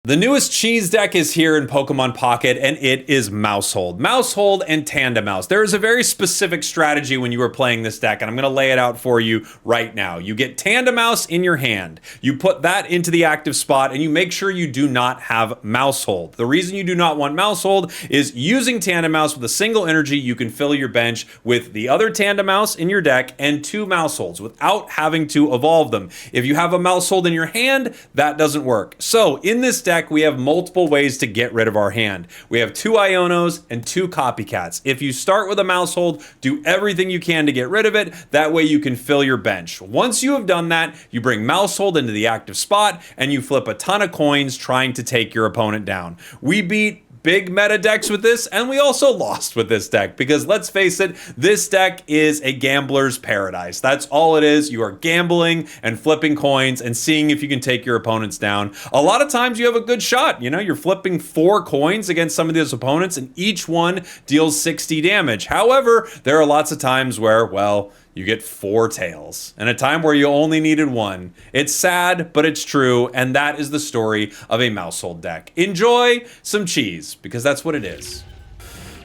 The newest cheese deck is here in Pokemon Pocket, and it is Mousehold. Mousehold and Tandemaus. There is a very specific strategy when you are playing this deck, and I'm going to lay it out for you right now. You get Tandemaus in your hand. You put that into the active spot, and you make sure you do not have Mousehold. The reason you do not want Mousehold is using Tandemaus with a single energy, you can fill your bench with the other Tandemaus in your deck and 2 Mouseholds without having to evolve them. If you have a Mousehold in your hand, that doesn't work. So in this deck, we have multiple ways to get rid of our hand. We have 2 Ionos and 2 Copycats. If you start with a Mousehold, do everything you can to get rid of it. That way you can fill your bench. Once you have done that, you bring Mousehold into the active spot and you flip a ton of coins trying to take your opponent down. We beat big meta decks with this, and we also lost with this deck because let's face it, this deck is a gambler's paradise. That's all it is. You are gambling and flipping coins and seeing if you can take your opponents down. A lot of times you have a good shot. You know, you're flipping 4 coins against some of these opponents and each one deals 60 damage. However, there are lots of times where, well, you get 4 tails, and a time where you only needed 1. It's sad, but it's true, and that is the story of a Mousehold deck. Enjoy some cheese, because that's what it is.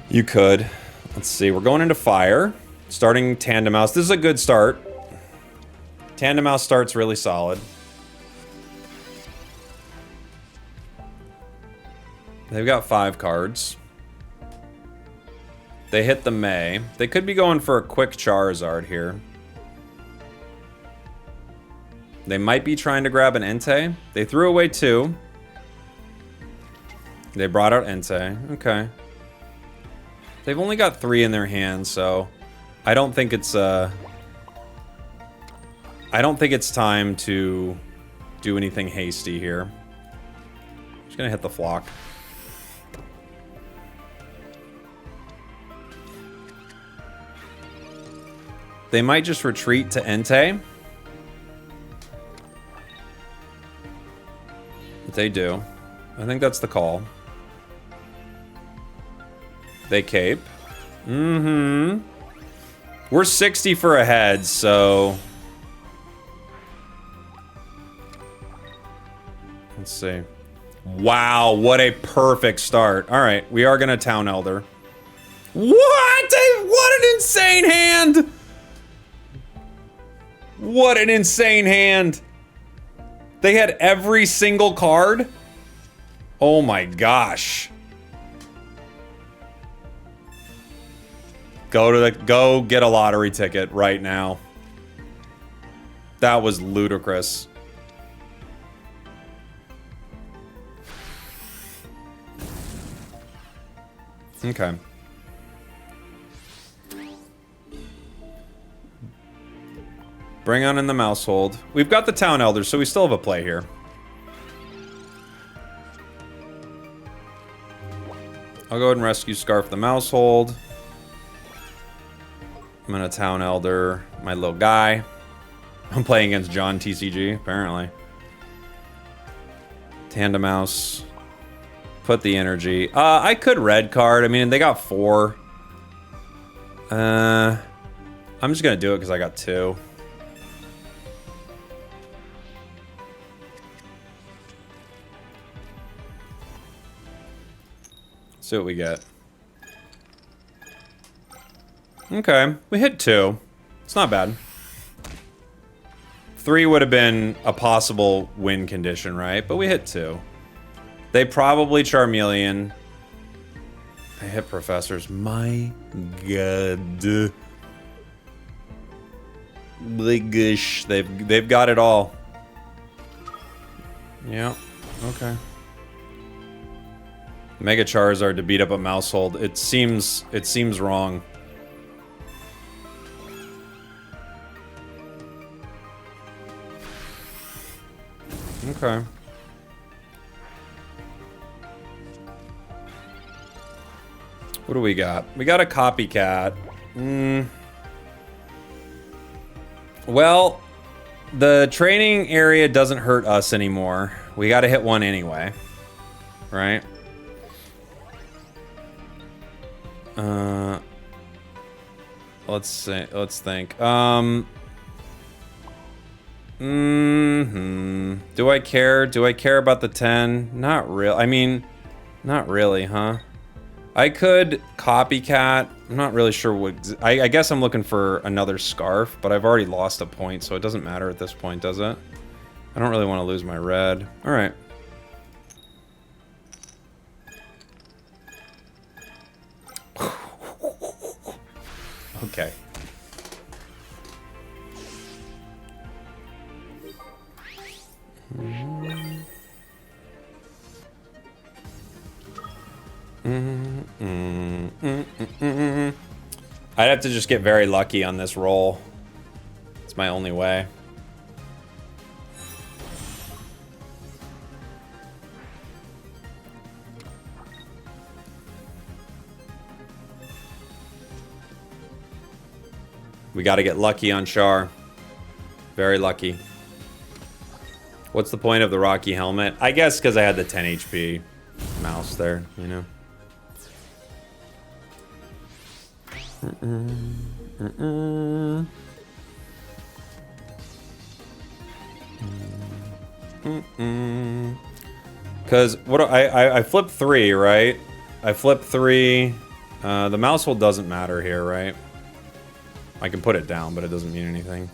You could. Let's see, we're going into fire, starting Tandemaus. This is a good start. Tandemaus starts really solid. They've got 5 cards. They hit the May. They could be going for a quick Charizard here. They might be trying to grab an Entei. They threw away 2. They brought out Entei. Okay. They've only got 3 in their hands, so I don't think it's time to do anything hasty here. Just gonna hit the Flock. They might just retreat to Entei. If they do, I think that's the call. They cape. We're 60 for a head, so... Let's see. Wow, what a perfect start. All right, we are going to Town Elder. What an insane hand! What an insane hand. They had every single card. Oh my gosh. Go get a lottery ticket right now. That was ludicrous. Okay. Bring on in the Mousehold. We've got the Town Elder, so we still have a play here. I'll go ahead and rescue Scarf the Mousehold. I'm gonna Town Elder my little guy. I'm playing against John TCG, apparently. Tandemaus. Put the energy. I could red card. I mean, they got 4. I'm just gonna do it because I got 2. See what we get. Okay, we hit 2. It's not bad. 3 would have been a possible win condition, right? But we hit 2. They probably Charmeleon. They hit Professors. My God. My gosh, they've got it all. Yeah. Okay. Mega Charizard to beat up a Mousehold. It seems wrong. Okay. What do we got? We got a Copycat. Well, the training area doesn't hurt us anymore. We got to hit one anyway. Right? Let's see. Let's think. Do I care? Do I care about the 10? Not real. I mean, not really, huh? I could copycat. I'm not really sure what... I guess I'm looking for another scarf, but I've already lost a point, so it doesn't matter at this point, does it? I don't really want to lose my red. All right. Okay. I'd have to just get very lucky on this roll. It's my only way. We got to get lucky on Char. Very lucky. What's the point of the Rocky helmet? I guess because I had the 10 HP mouse there, you know. Because what I flip 3, right? I flip 3. The mousehold doesn't matter here, right? I can put it down, but it doesn't mean anything.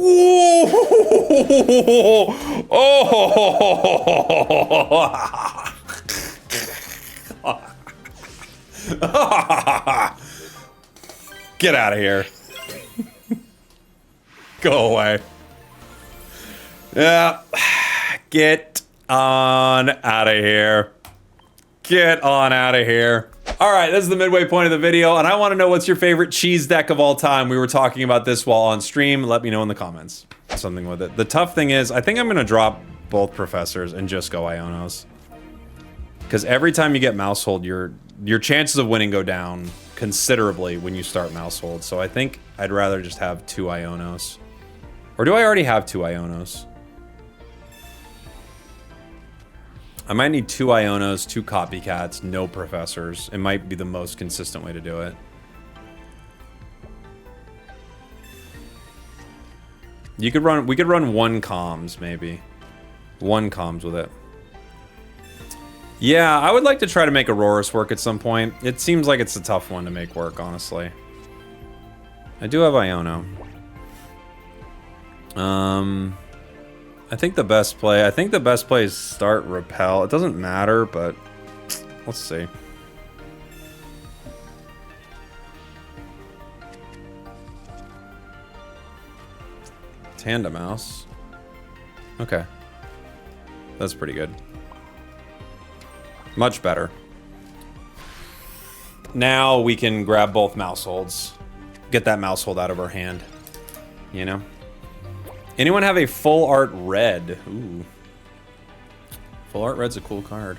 Whoa! Oh! Get out of here. Go away. Yeah. Get on out of here. Get on out of here. All right, this is the midway point of the video, and I want to know what's your favorite cheese deck of all time. We were talking about this while on stream. Let me know in the comments. Something with it. The tough thing is, I think I'm going to drop both professors and just go Ionos. Because every time you get mousehold, your chances of winning go down considerably when you start mousehold. So I think I'd rather just have 2 Ionos. Or do I already have 2 Ionos? I might need 2 Ionos, 2 copycats, no professors. It might be the most consistent way to do it. We could run 1 comms, maybe. 1 comms with it. Yeah, I would like to try to make Aurora's work at some point. It seems like it's a tough one to make work, honestly. I do have Iono. I think the best play is start Repel. It doesn't matter, but let's see. Tandemaus. Okay. That's pretty good. Much better. Now we can grab both mouseholds. Get that mousehold out of our hand. You know? Anyone have a full art red? Ooh. Full art red's a cool card.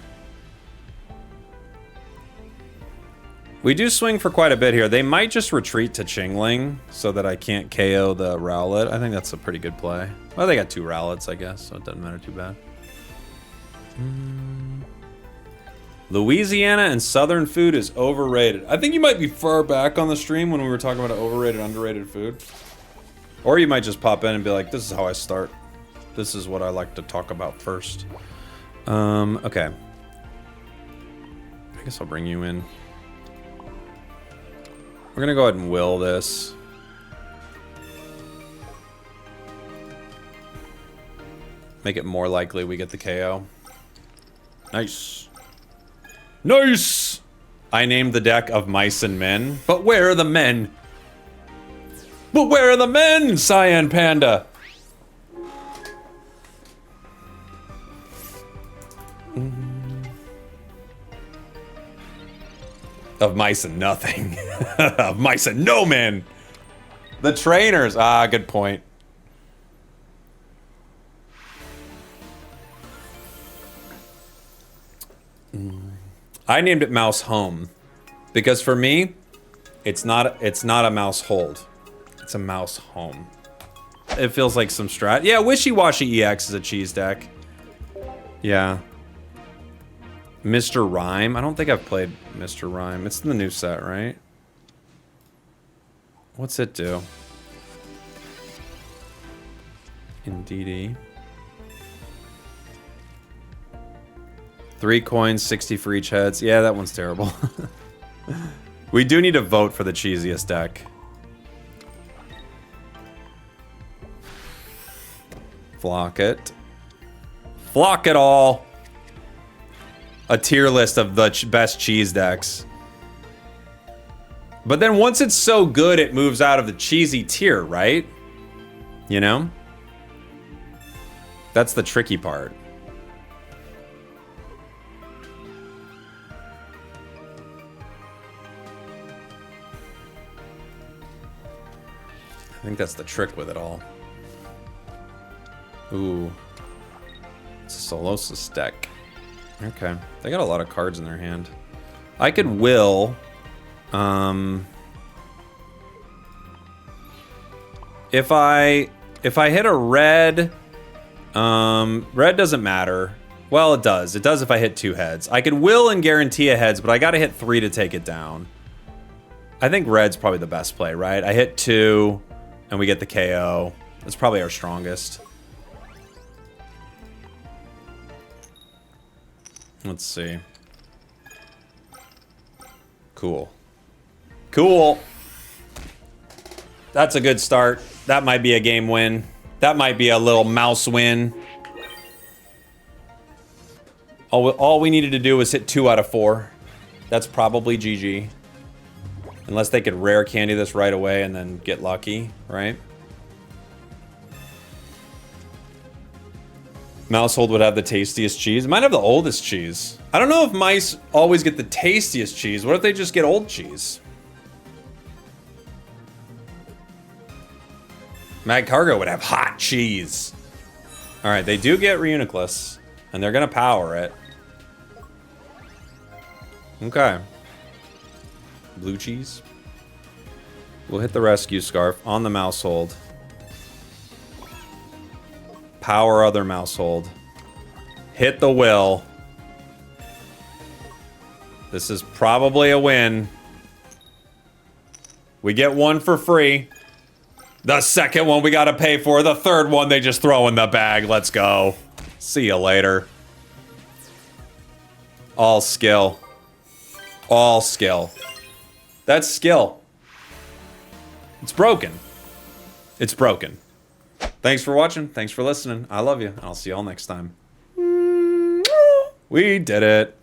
We do swing for quite a bit here. They might just retreat to Chingling so that I can't KO the Rowlet. I think that's a pretty good play. Well, they got 2 Rowlets, I guess, so it doesn't matter too bad. Louisiana and Southern food is overrated. I think you might be far back on the stream when we were talking about overrated, underrated food. Or you might just pop in and be like, this is how I start. This is what I like to talk about first. Okay. I guess I'll bring you in. We're gonna go ahead and will this. Make it more likely we get the KO. Nice. Nice! I named the deck of mice and men. But where are the men? But where are the men, Cyan Panda? Of mice and nothing. Of mice and no men. The trainers. Ah, good point. I named it Mouse Home because for me, it's not a mouse hold. It's a mouse home. it feels like some strat. Yeah, Wishy-Washy EX is a cheese deck. Yeah. Mr. Rhyme. I don't think I've played Mr. Rhyme. It's in the new set, right? What's it do? Indeedy. 3 coins, 60 for each heads. Yeah, that one's terrible. We do need to vote for the cheesiest deck. Flock it. Flock it all. A tier list of the best cheese decks. But then once it's so good, it moves out of the cheesy tier, right? You know? That's the tricky part. I think that's the trick with it all. Ooh. It's a Solosis deck. Okay. They got a lot of cards in their hand. I could will... If I hit a red... red doesn't matter. Well, it does. It does if I hit 2 heads. I could will and guarantee a heads, but I gotta hit 3 to take it down. I think red's probably the best play, right? I hit 2, and we get the KO. That's probably our strongest. Let's see. Cool. Cool. That's a good start. That might be a game win. That might be a little mouse win. All we needed to do was hit 2 out of 4. That's probably GG. Unless they could rare candy this right away and then get lucky, right? Mousehold would have the tastiest cheese. It might have the oldest cheese. I don't know if mice always get the tastiest cheese. What if they just get old cheese? Mag Cargo would have hot cheese. All right, they do get Reuniclus, and they're gonna power it. Okay. Blue cheese. We'll hit the rescue scarf on the Mousehold. Power other Mousehold. Hit the will. This is probably a win. We get 1 for free. The second one we gotta pay for. The third one they just throw in the bag. Let's go. See you later. All skill. All skill. That's skill. It's broken. It's broken. Thanks for watching. Thanks for listening. I love you. I'll see y'all next time. We did it.